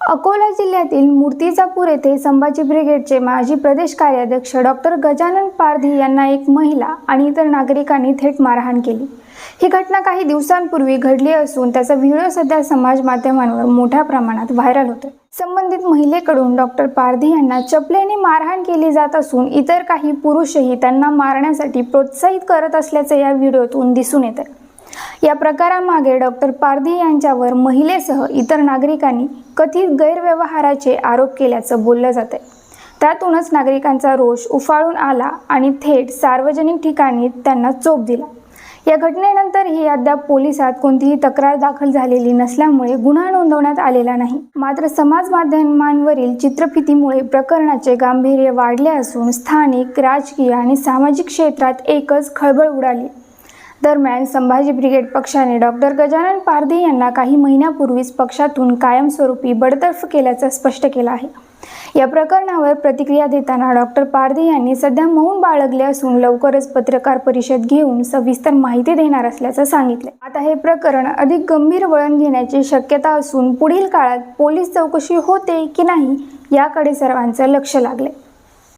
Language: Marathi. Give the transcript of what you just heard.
अकोला जिल्ह्यातील मूर्तिजापूर येथे संभाजी ब्रिगेडचे माजी प्रदेश कार्याध्यक्ष डॉक्टर गजानन पारधी यांना एक महिला आणि इतर नागरिकांनी थेट मारहाण केली। ही घटना काही दिवसांपूर्वी घडली असून त्याचा व्हिडिओ सध्या समाज माध्यमांवर मोठ्या प्रमाणात व्हायरल होतोय। संबंधित महिलेकडून डॉक्टर पारधी यांना चपलेने मारहाण केली जात असून इतर काही पुरुषही त्यांना मारण्यासाठी प्रोत्साहित करत असल्याचे या व्हिडिओतून दिसून येते। या प्रकारामागे डॉक्टर पारधी यांच्यावर महिलेसह इतर नागरिकांनी कथित गैरव्यवहाराचे आरोप केल्याचं बोललं जाते। त्यातूनच नागरिकांचा रोष उफाळून आला आणि थेट सार्वजनिक ठिकाणी त्यांना चोप दिला। या घटनेनंतरही अद्याप पोलिसात कोणतीही तक्रार दाखल झालेली नसल्यामुळे गुन्हा नोंदवण्यात आलेला नाही। मात्र समाज माध्यमांवरील चित्रफितीमुळे प्रकरणाचे गांभीर्य वाढले असून स्थानिक, राजकीय आणि सामाजिक क्षेत्रात एकच खळबळ उडाली। दरम्यान संभाजी ब्रिगेड पक्षाने डॉक्टर गजानन पारधी यांना काही महिन्यापूर्वीच पक्षातून कायमस्वरूपी बडतर्फ केल्याचं स्पष्ट केलं आहे। या प्रकरणावर प्रतिक्रिया देताना डॉक्टर पारधी यांनी सध्या मौन बाळगले असून लवकरच पत्रकार परिषद घेऊन सविस्तर माहिती देणार असल्याचं सांगितले। आता हे प्रकरण अधिक गंभीर वळण घेण्याची शक्यता असून पुढील काळात पोलीस चौकशी होते की नाही याकडे सर्वांचं लक्ष लागले।